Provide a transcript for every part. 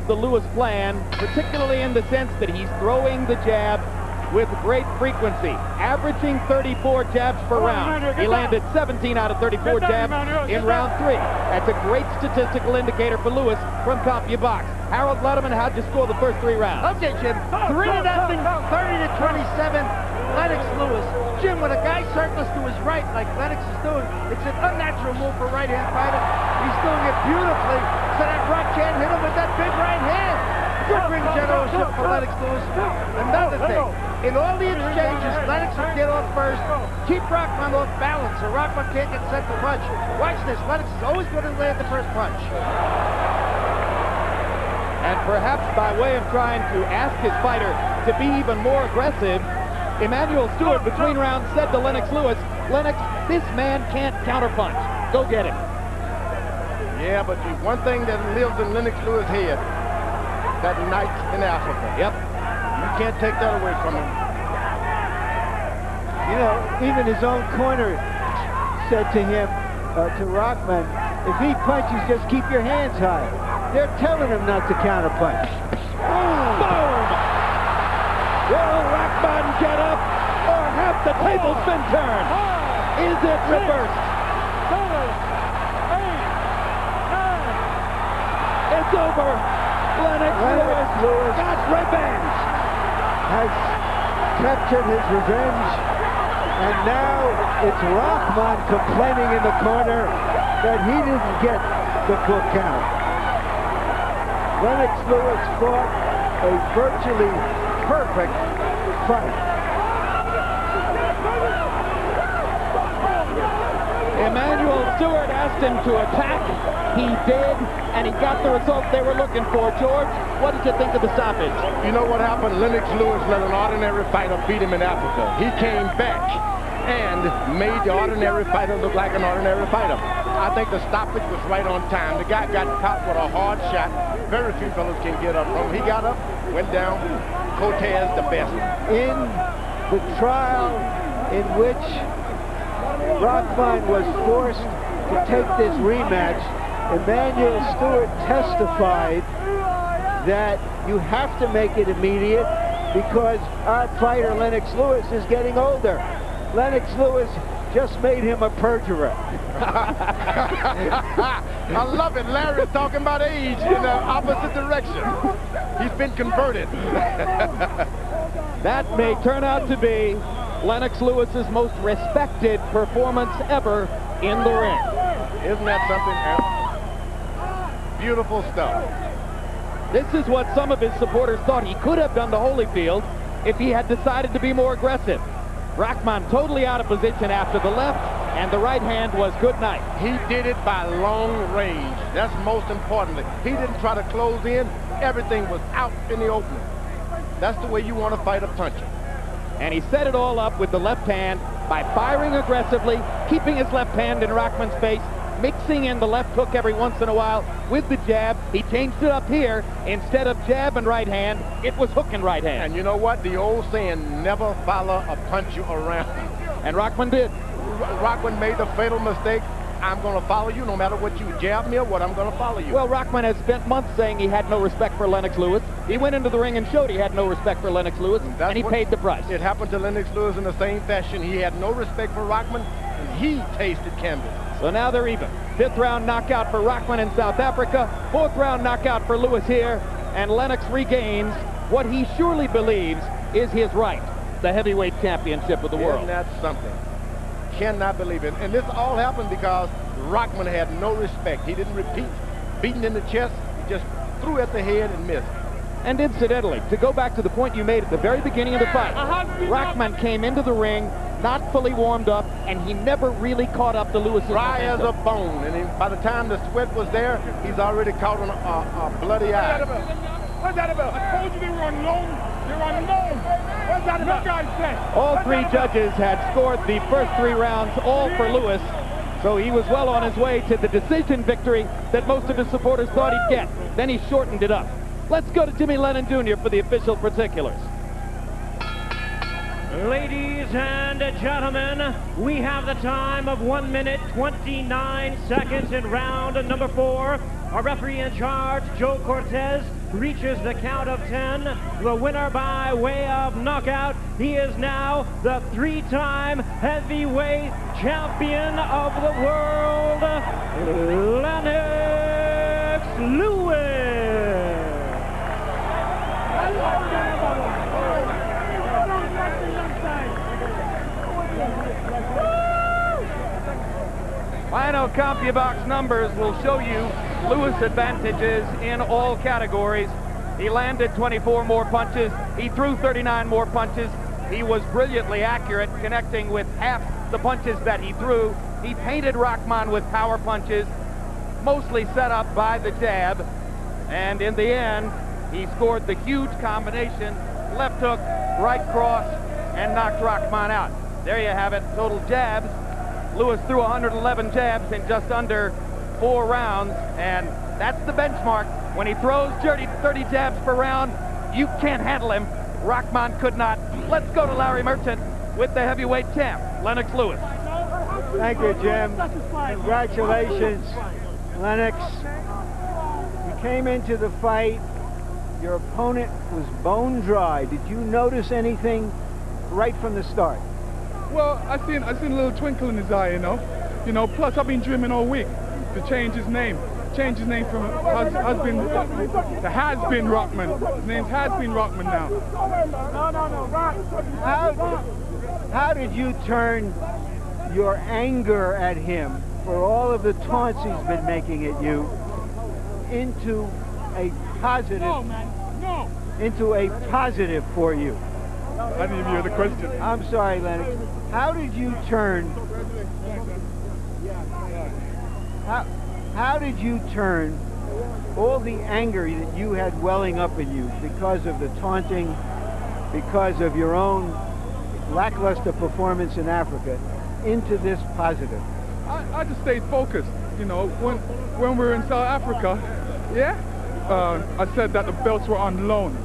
The Lewis plan, particularly in the sense that he's throwing the jab with great frequency, averaging 34 jabs per round. He landed 17 out of 34 jabs in round 3. That's a great statistical indicator for Lewis from CompuBox. Harold Letterman, how'd you score the first 3 rounds? Okay, Jim. 3-0, 30-27. Lennox Lewis. Jim, when a guy circles to his right like Lennox is doing, it's an unnatural move for a right-hand fighter. He's doing it beautifully, so that Rock can't hit him with that big right hand. Good ring generalship for Lennox Lewis. Another thing, in all the exchanges, Lennox will get off first, keep Rahman off balance, so Rahman can't get set to punch. Watch this, Lennox is always going to land the first punch. And perhaps by way of trying to ask his fighter to be even more aggressive, Emanuel Stewart between rounds said to Lennox Lewis, "Lennox, this man can't counterpunch. Go get him." Yeah, but the one thing that lives in Lennox Lewis' head, that night in Africa. Yep. You can't take that away from him. You know, even his own corner said to him, to Rahman, if he punches, just keep your hands high. They're telling him not to counterpunch. Boom! Will Rahman get up, or have the tables been turned? Is it reversed? It's over. Lennox Lewis got revenge. Has captured his revenge, and now it's Rahman complaining in the corner that he didn't get the full count. Lennox Lewis fought a virtually perfect fight. Emanuel Stewart asked him to attack. He did, and he got the result they were looking for. George, what did you think of the stoppage? You know what happened? Lennox Lewis let an ordinary fighter beat him in Africa. He came back and made the ordinary fighter look like an ordinary fighter. I think the stoppage was right on time. The guy got caught with a hard shot. Very few fellas can get up from him. He got up, went down. Cortez the best. In the trial in which Rahman was forced to take this rematch, Emanuel Stewart testified that you have to make it immediate because our fighter Lennox Lewis is getting older. Lennox Lewis just made him a perjurer. I love it. Larry's talking about age in the opposite direction. He's been converted. That may turn out to be Lennox Lewis's most respected performance ever in the ring. Isn't that something else? Beautiful stuff. This is what some of his supporters thought he could have done to Holyfield if he had decided to be more aggressive. Rahman totally out of position after the left, and the right hand was good night. He did it by long range. That's most importantly. He didn't try to close in. Everything was out in the open. That's the way you want to fight a puncher. And he set it all up with the left hand by firing aggressively, keeping his left hand in Rahman's face, mixing in the left hook every once in a while with the jab. He changed it up here. Instead of jab and right hand, it was hook and right hand. And you know what? The old saying, never follow a puncher around. And Rahman did. Rahman made the fatal mistake. I'm going to follow you no matter what you jab me or what, I'm going to follow you. Well, Rahman has spent months saying he had no respect for Lennox Lewis. He went into the ring and showed he had no respect for Lennox Lewis, and he paid the price. It happened to Lennox Lewis in the same fashion. He had no respect for Rahman, and he tasted canvas. So now they're even. 5th round knockout for Rahman in South Africa, 4th round knockout for Lewis here, and Lennox regains what he surely believes is his right, the heavyweight championship of the world. Isn't that something? Cannot believe it. And this all happened because Rahman had no respect. He didn't repeat. Beaten in the chest, he just threw at the head and missed. And incidentally, to go back to the point you made at the very beginning of the fight, Rahman came into the ring not fully warmed up, and he never really caught up to Lewis's dry momentum. as a bone, and by the time the sweat was there, he's already caught on a bloody eye. What's that about? I told you they were unknown. They're unknown. What's that about? Guys say. All 3 judges had scored the first 3 rounds, all for Lewis. So he was well on his way to the decision victory that most of his supporters thought he'd get. Then he shortened it up. Let's go to Jimmy Lennon Jr. for the official particulars. Ladies and gentlemen, we have the time of 1 minute, 29 seconds in round number 4 Our referee in charge, Joe Cortez, reaches the count of 10. The winner by way of knockout. He is now the 3-time heavyweight champion of the world, Lennox Lewis. Final CompuBox numbers will show you Lewis' advantages in all categories. He landed 24 more punches. He threw 39 more punches. He was brilliantly accurate, connecting with half the punches that he threw. He painted Rahman with power punches, mostly set up by the jab. And in the end, he scored the huge combination, left hook, right cross, and knocked Rahman out. There you have it, total jabs. Lewis threw 111 jabs in just under 4 rounds, and that's the benchmark. When he throws 30 jabs per round, you can't handle him. Rahman could not. Let's go to Larry Merchant with the heavyweight champ, Lennox Lewis. Thank you, Jim. Congratulations, Lennox. You came into the fight. Your opponent was bone dry. Did you notice anything right from the start? Well, I seen a little twinkle in his eye, you know. Plus I've been dreaming all week to change his name. Change his name from Has-Been Rahman. His name's Has-Been Rahman now. How did you turn your anger at him for all of the taunts he's been making at you into a positive? No, man, no. Into a positive for you? I didn't even hear the question. I'm sorry, Lennox. How did you turn? How did you turn all the anger that you had welling up in you because of the taunting, because of your own lackluster performance in Africa, into this positive? I just stayed focused. When we were in South Africa, I said that the belts were on loan.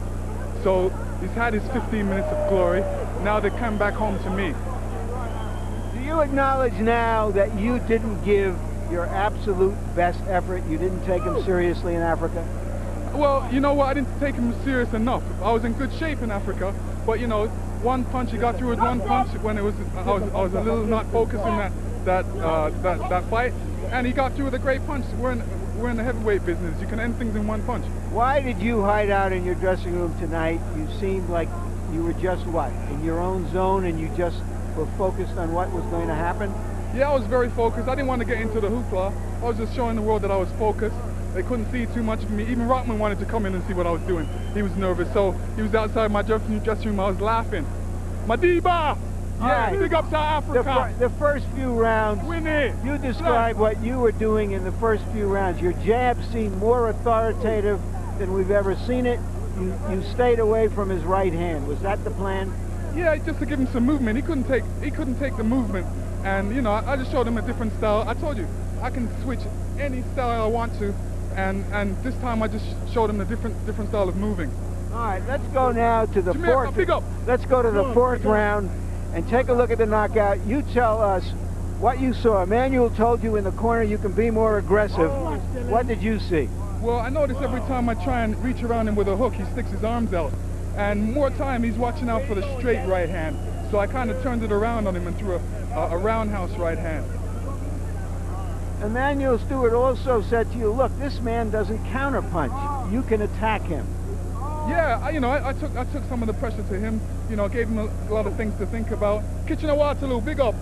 So he's had his 15 minutes of glory. Now they come back home to me. Do you acknowledge now that you didn't give your absolute best effort? You didn't take him seriously in Africa? Well, you know what? I didn't take him serious enough. I was in good shape in Africa, but one punch, he got through with one punch when I was a little not focused in that fight, and he got through with a great punch. We're in the heavyweight business. You can end things in one punch. Why did you hide out in your dressing room tonight? You seemed like you were just what? In your own zone, and you just were focused on what was going to happen? Yeah, I was very focused. I didn't want to get into the hoopla. I was just showing the world that I was focused. They couldn't see too much of me. Even Rahman wanted to come in and see what I was doing. He was nervous, so he was outside my dressing room. I was laughing. Madiba! Yeah, big up South Africa. The first few rounds, win it. You described what you were doing in the first few rounds. Your jab seemed more authoritative than we've ever seen it. You stayed away from his right hand. Was that the plan? Yeah, just to give him some movement. He couldn't take the movement. And I just showed him a different style. I told you, I can switch any style I want to, and this time I just showed him a different style of moving. All right, let's go now to the fourth. Let's go to the fourth round and take a look at the knockout. You tell us what you saw. Emmanuel told you in the corner you can be more aggressive. What did you see? Well, I noticed every time I try and reach around him with a hook, he sticks his arms out, and more time he's watching out for the straight right hand. So I kind of turned it around on him and threw a roundhouse right hand. Emmanuel Stewart also said to you, look, this man doesn't counterpunch. You can attack him. Yeah, I took some of the pressure to him. Gave him a lot of things to think about. Kitchener Waterloo, big up.